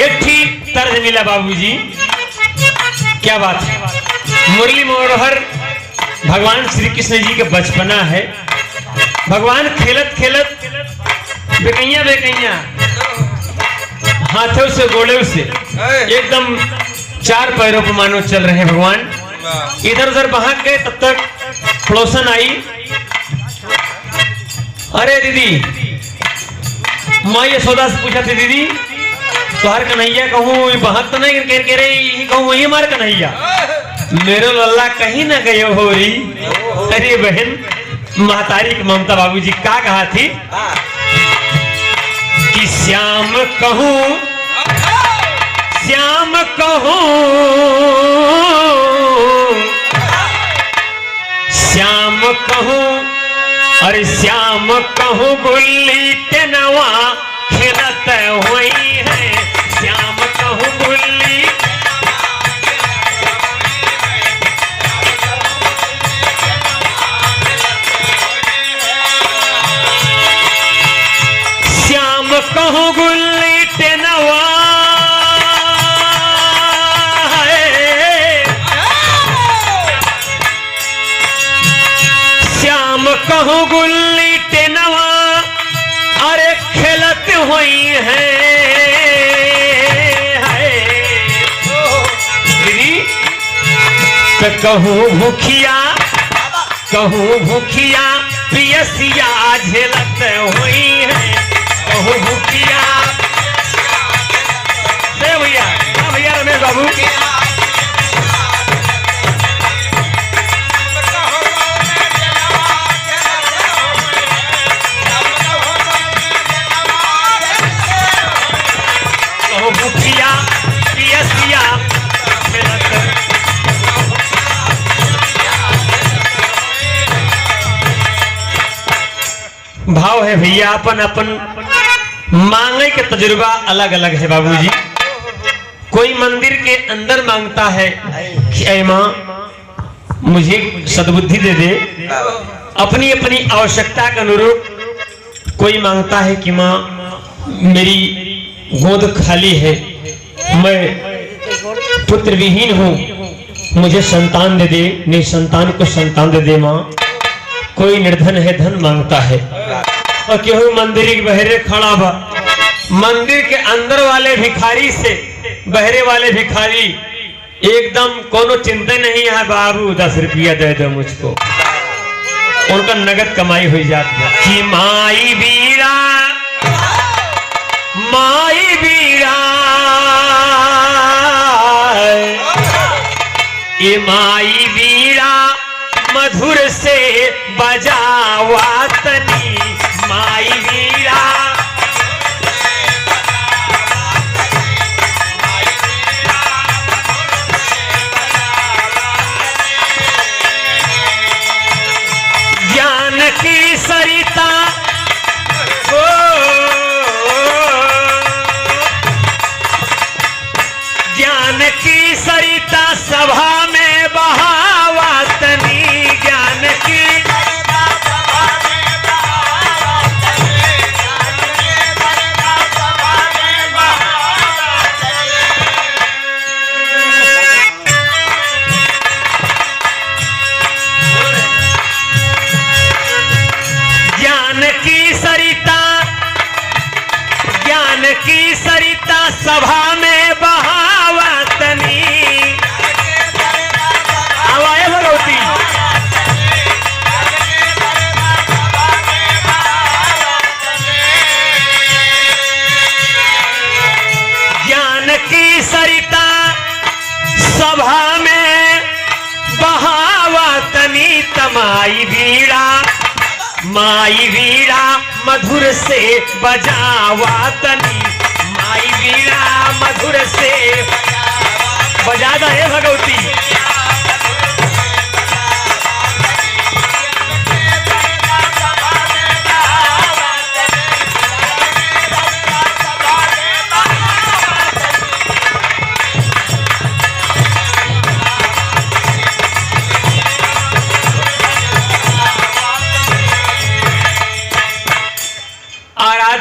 एक ठीक तर्ज मिला बाबूजी, क्या बात है। मुरली मनोहर भगवान श्री कृष्ण जी के बचपना है। भगवान खेलत खेलत बेकैया बेकैया हाथों से गोड़े से एकदम चार पैरों पर मानो चल रहे हैं भगवान। इधर उधर भाग गए, तब तक पड़ोसन आई, अरे दीदी, माँ यशोदा से पूछा थी, दीदी तुहार कन्हैया कहूँ बहक तो नहीं कह रही, कहूँ वही हमार कन्हैया, मेरे लल्ला कहीं ना गए हो रही। अरे बहन, महतारी की ममता बाबूजी क्या कहा थी कि श्याम कहूँ, श्याम कहूँ, श्याम कहूँ, अरे श्याम कहूँ गुल्ली टेनवा खेलत हुई है, श्याम कहूँ गुल्ली, श्याम कहूँ गुल्ली टेनवा, श्याम कहूँ गुल्ली टेनवा, अरे खेलत हुई है। दीदी तो कहूँ भूखिया, कहूँ भूखिया पियसिया झेलत हुई है, कहूँ भूखिया। भैया भैया रमेश बाबू, भूखिया पियसिया भाव है भैया, अपन अपन मांगने के तजुर्बा अलग अलग है बाबूजी। कोई मंदिर के अंदर मांगता है कि ऐ माँ मुझे सद्बुद्धि दे दे, अपनी अपनी आवश्यकता के अनुरूप। कोई मांगता है कि माँ मेरी गोद खाली है, मैं पुत्र विहीन हूँ, मुझे संतान दे दे, मेरी संतान को संतान दे दे माँ। कोई निर्धन है, धन मांगता है। और केहू मंदिर के बहरे खड़ा बा, मंदिर के अंदर वाले भिखारी से बहरे वाले भिखारी एकदम कोनो चिंता नहीं है, बाबू 10 रुपया दे दो मुझको, उनका नगद कमाई हो जाती है। कि माई बीरा, माई बीरा, ये माई बीरा मधुर से बजावा तनी, माई बीरा, ज्ञान की सरिता हो, ज्ञान की सरिता सभा में बहावा तनी, ज्ञान की की सरिता सभा में बहावतनी। आवाज़ भगवती, ज्ञान की सरिता सभा में बहावतनी, तमाई बीड़ा, माई वीणा मधुर से बजावा तनी, माई वीणा मधुर से बजा दे भगवती।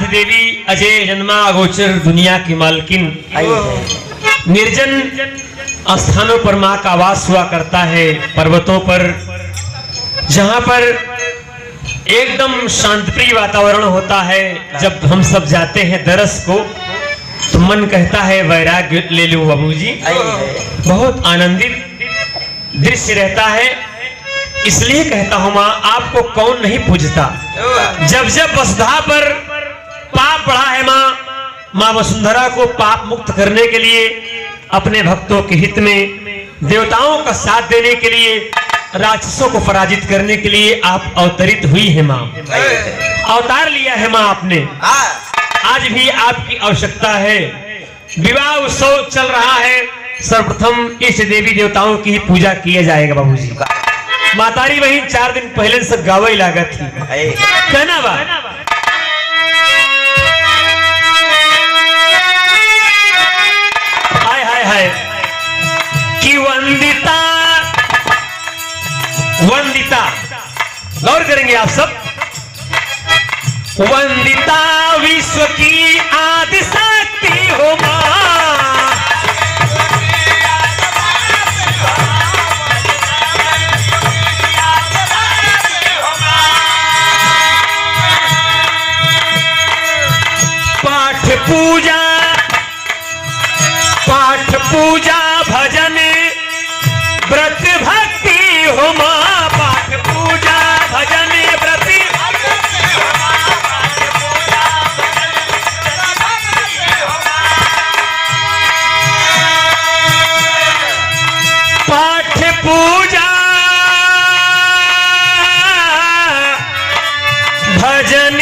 देवी अजय जन्मा अगोचर दुनिया की मालकिन। निर्जन स्थानों पर माँ का वास हुआ करता है, पर्वतों पर, जहां पर एकदम शांतिप्रिय वातावरण होता है। जब हम सब जाते हैं दरस को तो मन कहता है वैराग्य ले लो बाबूजी। बहुत आनंदित दृश्य रहता है। इसलिए कहता हूं माँ, आपको कौन नहीं पूजता। जब जब वसुधा पर पाप बढ़ा है माँ वसुंधरा को पाप मुक्त करने के लिए, अपने भक्तों के हित में, देवताओं का साथ देने के लिए, राक्षसों को पराजित करने के लिए आप अवतरित हुई है माँ। अवतार लिया है माँ आपने। आज भी आपकी आवश्यकता है। विवाह उत्सव चल रहा है, सर्वप्रथम इस देवी देवताओं की ही पूजा किया जाएगा बाबूजी। मातारी वही 4 दिन पहले से गावे लागत थी, कहना बा हाय हाय हाय कि वंदिता वंदिता, गौर करेंगे आप सब। वंदिता विश्व की आदि शक्ति हो मां, पाठ पूजा भजन व्रत भक्ति हो मां। पाठ पूजा भजन व्रत, पाठ पूजा भजन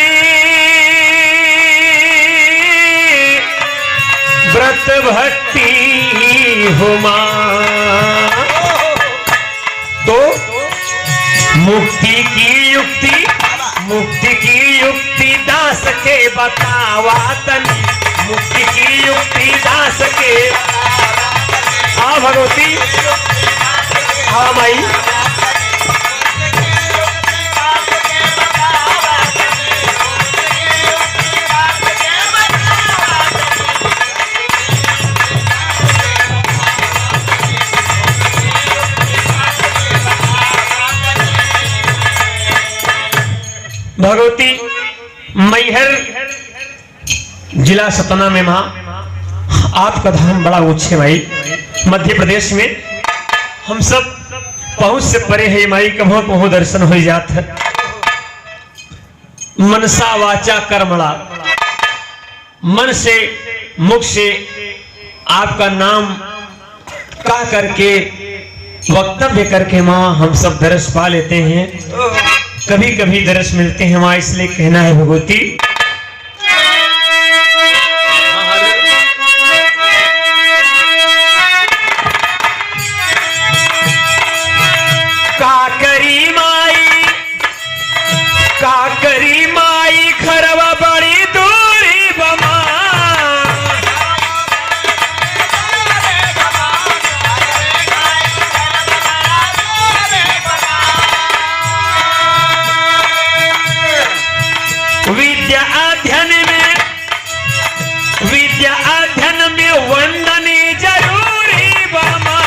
व्रत भक्ति हो मां। तो मुक्ति की युक्ति दास के बतावा तनी। मुक्ति की युक्ति दास के, हाँ भगवती, हाँ माई। भगवती मैहर जिला सतना में मां, आपका धाम बड़ा उच्च है माई। मध्य प्रदेश में हम सब पहुंच से परे है माई, कभो कभो दर्शन हो जात है। मनसा वाचा कर्मणा, मन से मुख से आपका नाम का करके, वक्तव्य करके मां हम सब दर्श पा लेते हैं। कभी कभी दर्श मिलते हैं मां, इसलिए कहना है भगवती काकरी माई खरवा बड़ी दूरी बमा। विद्या अध्ययन में वंदनी जरूरी बमा।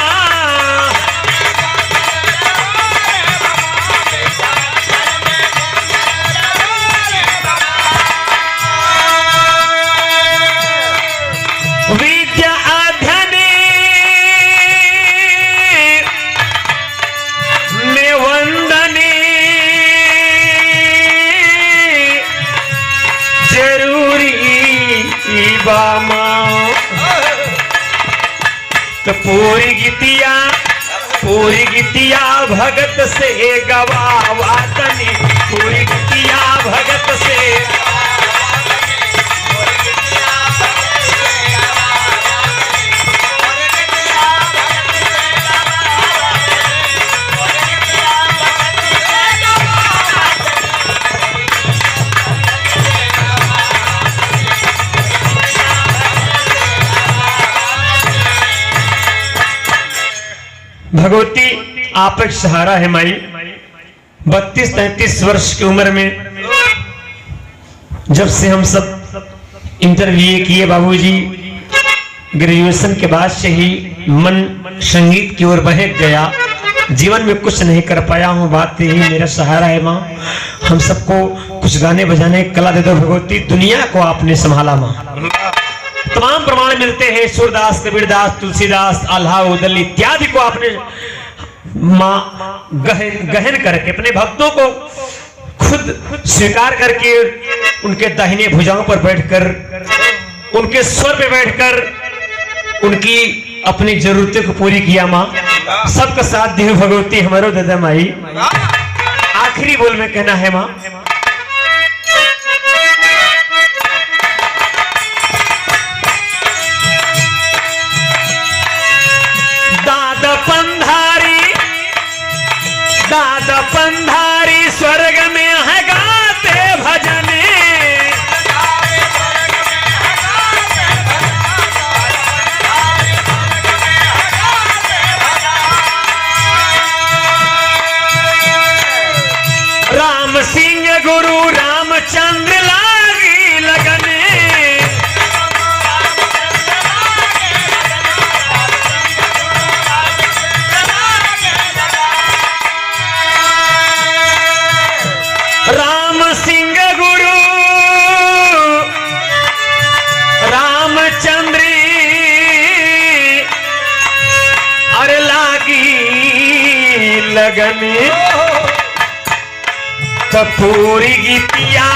विद्या अध्ययन में वंदनी जरूरी बामा। तो पूरी गीतिया भगत से गवावा तनी। पूरी गीतिया भगत से, भगवती आप एक सहारा है माई। 32-33 वर्ष की उम्र में जब से हम सब इंटरव्यू किए बाबूजी। ग्रेजुएशन के बाद से ही मन संगीत की ओर बहक गया। जीवन में कुछ नहीं कर पाया हूँ, बात यही मेरा सहारा है माँ। हम सबको कुछ गाने बजाने कला दे दो भगवती, दुनिया को आपने संभाला माँ। तमाम प्रमाण मिलते हैं, सूरदास, कबीरदास, तुलसीदास, आल्हा, उदल इत्यादि को आपने माँ गहन करके अपने भक्तों को खुद स्वीकार करके उनके दाहिने भुजाओं पर बैठकर, उनके स्वर पे बैठकर उनकी अपनी जरूरतों को पूरी किया माँ। सबका साथ दी भगवती हमारो दादा माई। आखिरी बोल में कहना है माँ, दादा पंधारी स्वर्ग में है गाते भजने, राम सिंह गुरु रामचंद्र लागी लगने, राम सिंह गुरु रामचंद्र अरे लागी लगने, तो पूरी गीतिया